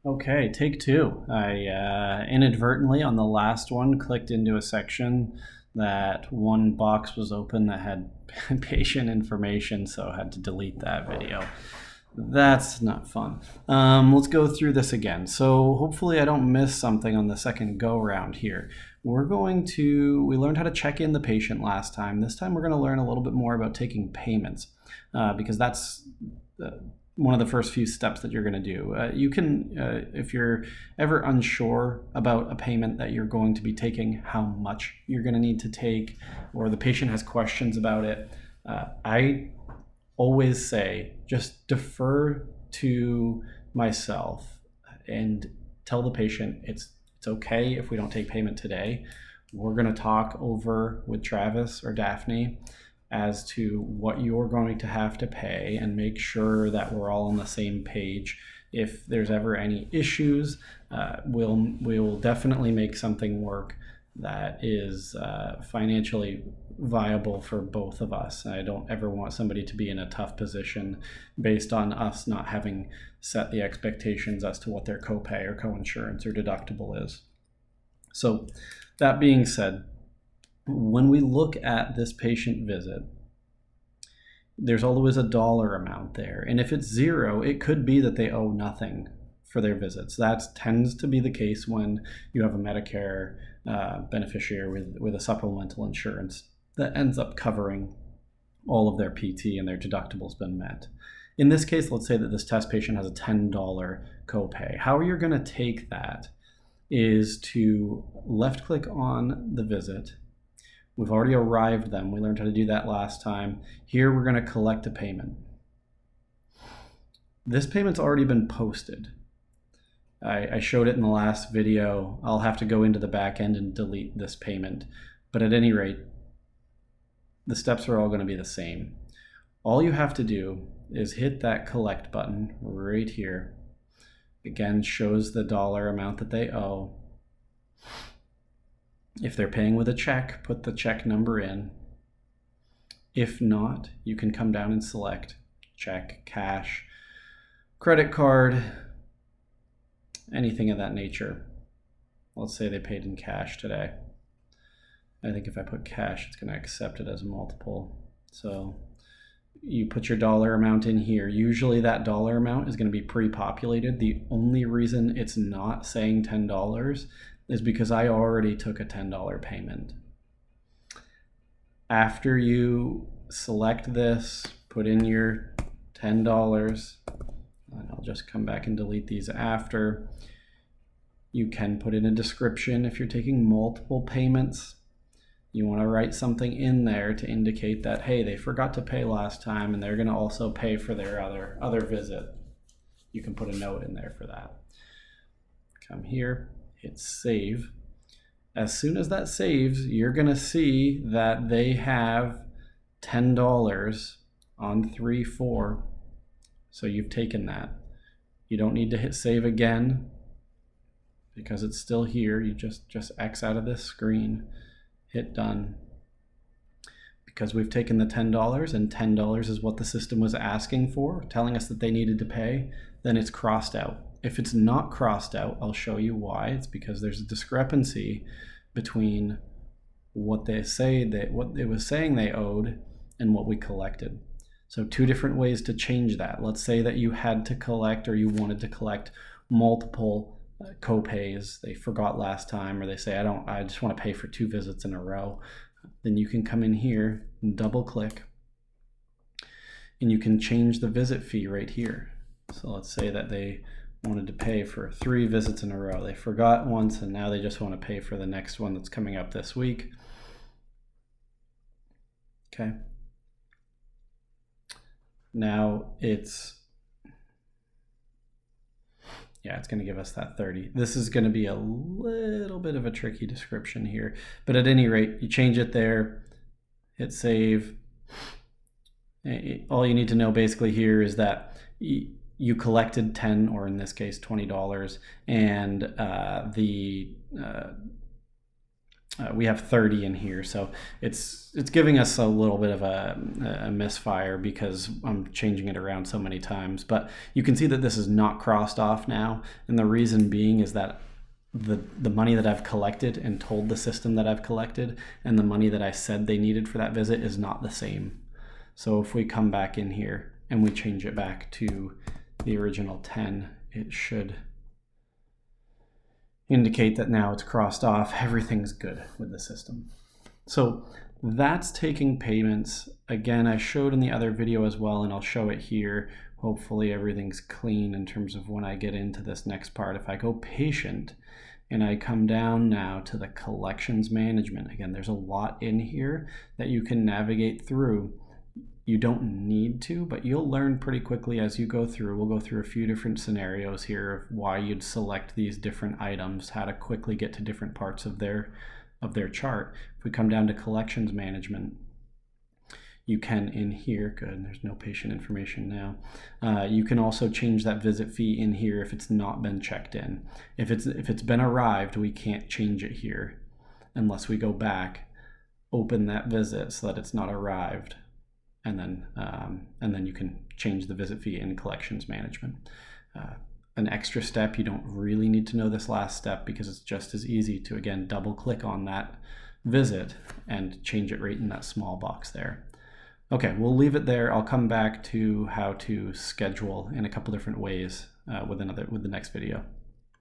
Okay, take two. I inadvertently on the last one clicked into a section that one box was open that had patient information, so I had to delete that video. That's not fun. Let's go through this again. So hopefully I don't miss something on the second go round here. We learned how to check in the patient last time. This time we're going to learn a little bit more about taking payments because that's one of the first few steps that you're going to do. You can, if you're ever unsure about a payment that you're going to be taking, how much you're going to need to take, or the patient has questions about it, I always say just defer to myself and tell the patient it's okay if we don't take payment today. We're going to talk over with Travis or Daphne as to what you're going to have to pay and make sure that we're all on the same page. If there's ever any issues, we'll definitely make something work that is financially viable for both of us. I don't ever want somebody to be in a tough position based on us not having set the expectations as to what their copay or coinsurance or deductible is. So that being said, when we look at this patient visit, there's always a dollar amount there. And if it's zero, it could be that they owe nothing for their visits. That tends to be the case when you have a Medicare beneficiary with a supplemental insurance that ends up covering all of their PT and their deductible's been met. In this case, let's say that this test patient has a $10 copay. How you're going to take that is to left click on the visit. We've already arrived them. We learned how to do that last time. Here we're going to collect a payment. This payment's already been posted. I showed it in the last video. I'll have to go into the back end and delete this payment. But at any rate, the steps are all going to be the same. All you have to do is hit that collect button right here. Again, shows the dollar amount that they owe. If they're paying with a check, put the check number in. If not, you can come down and select check, cash, credit card, anything of that nature. Let's say they paid in cash today. I think if I put cash, it's going to accept it as a multiple. So you put your dollar amount in here. Usually that dollar amount is going to be pre-populated. The only reason it's not saying $10 is because I already took a $10 payment. After you select this, put in your $10, and I'll just come back and delete these after. You can put in a description if you're taking multiple payments. You want to write something in there to indicate that, hey, they forgot to pay last time and they're going to also pay for their other visit. You can put a note in there for that. Come here, hit save. As soon as that saves, you're going to see that they have $10 on 3/4. So you've taken that. You don't need to hit save again because it's still here. You just X out of this screen. Hit done. Because we've taken the $10 and $10 is what the system was asking for, telling us that they needed to pay, then it's crossed out. If it's not crossed out, I'll show you why. It's because there's a discrepancy between what it was saying they owed and what we collected. So two different ways to change that. Let's say that you had to collect or you wanted to collect multiple copays. They forgot last time, or they say, I just want to pay for 2 visits in a row. Then you can come in here and double click and you can change the visit fee right here. So let's say that they wanted to pay for 3 visits in a row. They forgot once and now they just want to pay for the next one that's coming up this week. Okay. Now it's going to give us that 30. This is going to be a little bit of a tricky description here, but at any rate, you change it there, hit save. All you need to know basically here is that you collected 10, or in this case, $20, and we have 30 in here, so it's giving us a little bit of a misfire because I'm changing it around so many times. But you can see that this is not crossed off now, and the reason being is that the money that I've collected and told the system that I've collected and the money that I said they needed for that visit is not the same. So if we come back in here and we change it back to the original 10, it should indicate that now it's crossed off. Everything's good with the system. So that's taking payments. Again, I showed in the other video as well, and I'll show it here. Hopefully everything's clean in terms of when I get into this next part. If I go patient and I come down now to the collections management, again, there's a lot in here that you can navigate through. You don't need to, but you'll learn pretty quickly as you go through. We'll go through a few different scenarios here of why you'd select these different items, how to quickly get to different parts of their chart. If we come down to collections management, you can in here, good, there's no patient information now. You can also change that visit fee in here if it's not been checked in. If it's been arrived, we can't change it here unless we go back, open that visit so that it's not arrived. And then you can change the visit fee in collections management. An extra step, you don't really need to know this last step because it's just as easy to, again, double click on that visit and change it right in that small box there. Okay, we'll leave it there. I'll come back to how to schedule in a couple different ways with the next video.